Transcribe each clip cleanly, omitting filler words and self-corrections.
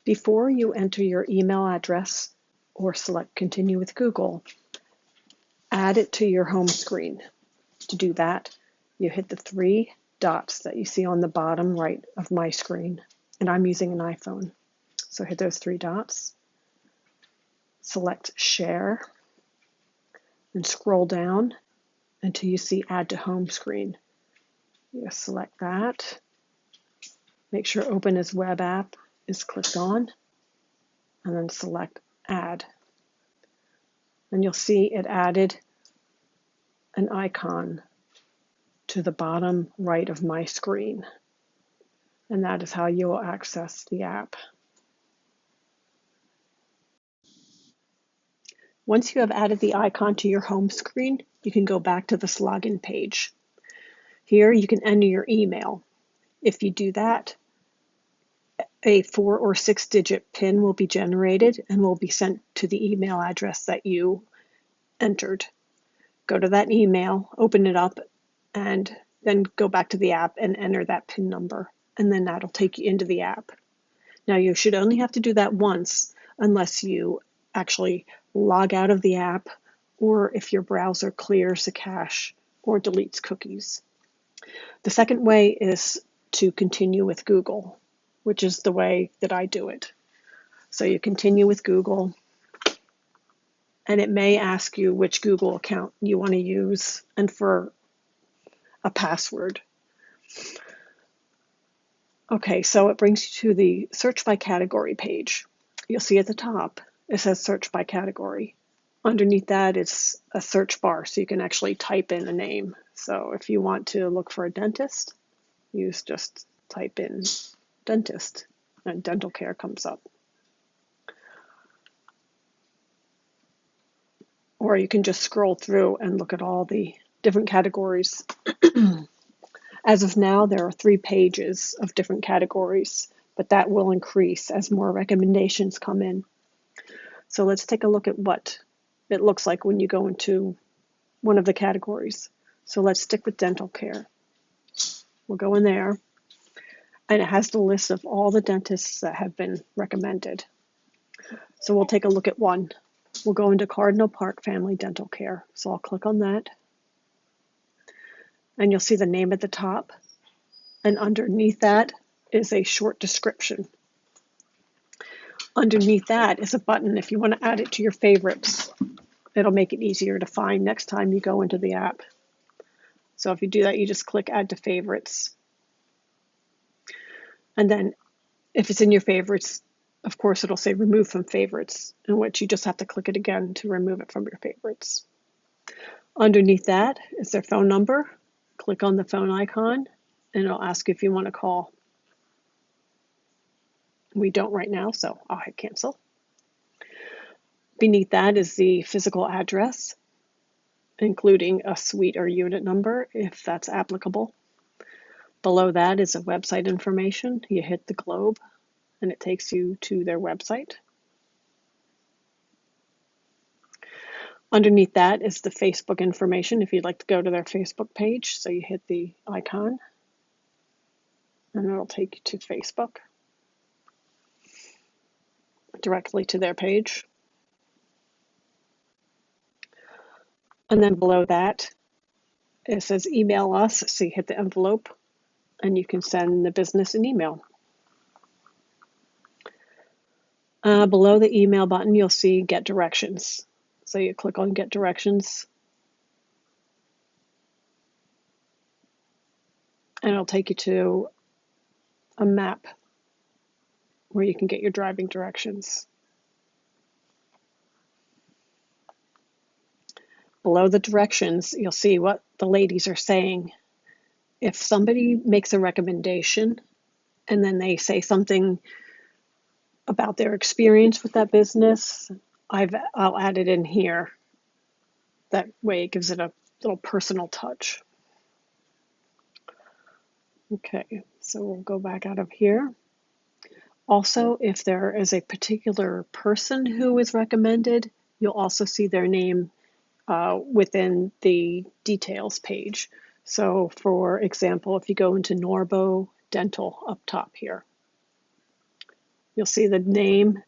Before you enter your email address or select Continue with Google, add it to your home screen. To do that, you hit the three dots that you see on the bottom right of my screen, and I'm using an iPhone. So hit those three dots, select Share, and scroll down until you see Add to Home Screen. You select that, make sure Open as Web App is clicked on, and then select Add. And you'll see it added an icon to the bottom right of my screen. And that is how you will access the app. Once you have added the icon to your home screen, you can go back to this login page. Here you can enter your email. If you do that, a 4 or 6 digit PIN will be generated and will be sent to the email address that you entered. Go to that email, open it up, and then go back to the app and enter that PIN number, and then that'll take you into the app. Now you should only have to do that once unless you actually log out of the app or if your browser clears the cache or deletes cookies. The second way is to continue with Google, which is the way that I do it. So you continue with Google, and it may ask you which Google account you want to use and for a password. Okay, so it brings you to the search by category page. You'll see at the top, it says search by category. Underneath that is a search bar, so you can actually type in a name. So if you want to look for a dentist, you just type in dentist, and dental care comes up. Or you can just scroll through and look at all the different categories. As of now, there are 3 pages of different categories, but that will increase as more recommendations come in. So let's take a look at what it looks like when you go into one of the categories. So let's stick with dental care. We'll go in there, and it has the list of all the dentists that have been recommended. So we'll take a look at one. We'll go into Cardinal Park Family Dental Care. So I'll click on that. And you'll see the name at the top. And underneath that is a short description. Underneath that is a button if you want to add it to your favorites. It'll make it easier to find next time you go into the app. So if you do that, you just click Add to Favorites. And then if it's in your favorites, of course, it'll say Remove from Favorites, in which you just have to click it again to remove it from your favorites. Underneath that is their phone number. Click on the phone icon, and it'll ask you if you want to call. We don't right now, so I'll hit Cancel. Beneath that is the physical address, including a suite or unit number, if that's applicable. Below that is a website information. You hit the globe, and it takes you to their website. Underneath that is the Facebook information if you'd like to go to their Facebook page. So you hit the icon, and it'll take you to Facebook, directly to their page. And then below that, it says email us. So you hit the envelope, and you can send the business an email. Below the email button, you'll see Get Directions. So you click on Get Directions, and it'll take you to a map where you can get your driving directions. Below the directions, you'll see what the ladies are saying. If somebody makes a recommendation and then they say something about their experience with that business, I'll add it in here. That way it gives it a little personal touch. Okay, so we'll go back out of here. Also, if there is a particular person who is recommended, you'll also see their name within the details page. So for example, if you go into Norbo Dental up top here, You'll see the name,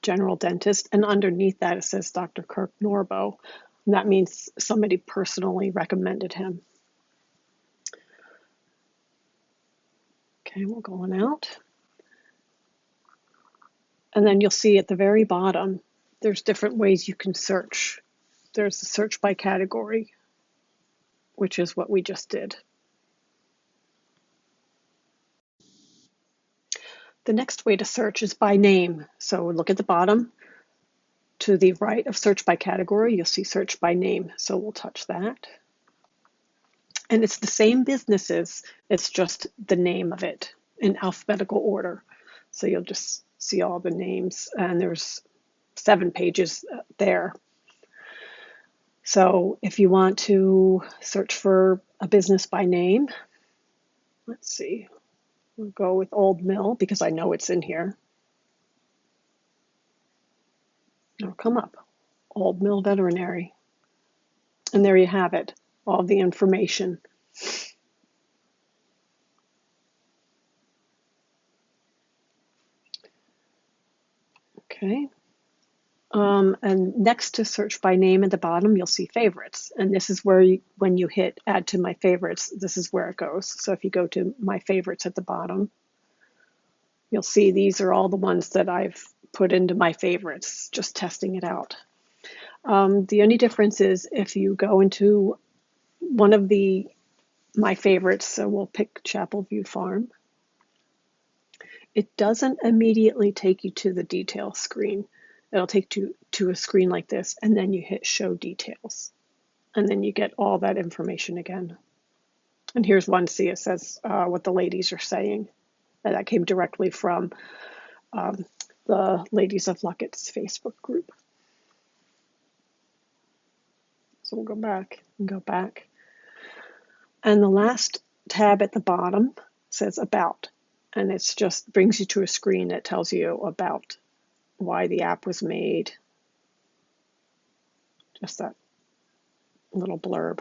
general dentist, and underneath that it says Dr. Kirk Norbo. And that means somebody personally recommended him. Okay, we'll go on out. And then you'll see at the very bottom, there's different ways you can search. There's the search by category, which is what we just did. The next way to search is by name. So look at the bottom. To the right of search by category, you'll see search by name. So we'll touch that. And it's the same businesses, it's just the name of it in alphabetical order. So you'll just see all the names, and there's 7 pages there. So if you want to search for a business by name, let's see, we'll go with Old Mill because I know it's in here. It'll come up, Old Mill Veterinary. And there you have it, all the information. Okay. And next to search by name at the bottom, you'll see favorites. And this is where when you hit add to my favorites, this is where it goes. So if you go to my favorites at the bottom, you'll see these are all the ones that I've put into my favorites, just testing it out. The only difference is if you go into one of my favorites, so we'll pick Chapel View Farm, it doesn't immediately take you to the detail screen. It'll take you to a screen like this, and then you hit show details. And then you get all that information again. And here's one, see, it says what the ladies are saying. And that came directly from the Ladies of Lucketts Facebook group. So we'll go back and go back. And the last tab at the bottom says About. And it's just brings you to a screen that tells you about why the app was made. Just that little blurb.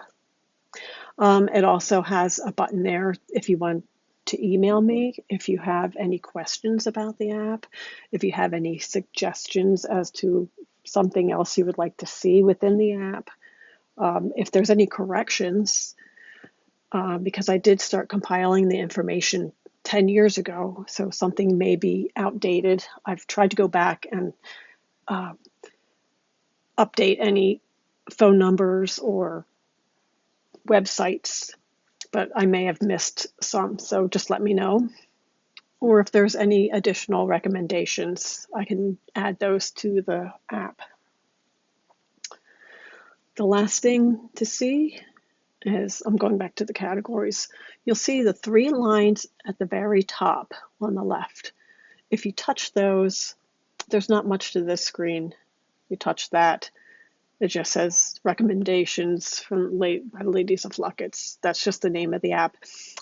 It also has a button there if you want to email me if you have any questions about the app, if you have any suggestions as to something else you would like to see within the app, if there's any corrections, because I did start compiling the information 10 years ago, so something may be outdated. I've tried to go back and update any phone numbers or websites, but I may have missed some, so just let me know. Or if there's any additional recommendations, I can add those to the app. The last thing to see is, I'm going back to the categories, you'll see the 3 lines at the very top on the left. If you touch those, there's not much to this screen. You touch that, it just says recommendations from Ladies of Lucketts. That's just the name of the app.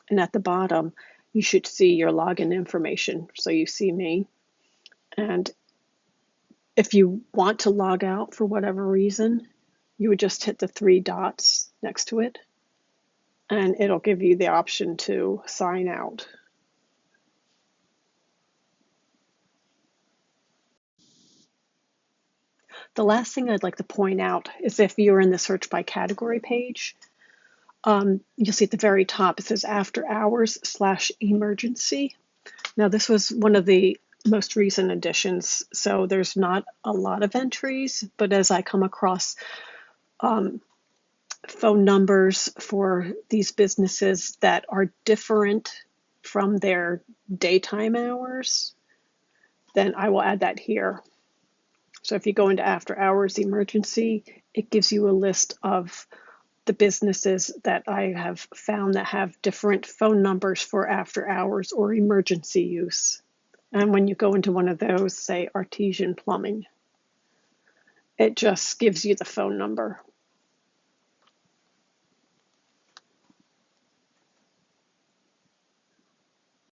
And at the bottom, you should see your login information. So you see me. And if you want to log out for whatever reason, you would just hit the 3 dots next to it, and it'll give you the option to sign out. The last thing I'd like to point out is if you're in the search by category page, you'll see at the very top it says after hours/emergency. Now this was one of the most recent additions, so there's not a lot of entries, but as I come across phone numbers for these businesses that are different from their daytime hours, then I will add that here. So if you go into after hours emergency, it gives you a list of the businesses that I have found that have different phone numbers for after hours or emergency use. And when you go into one of those, say Artesian Plumbing, it just gives you the phone number.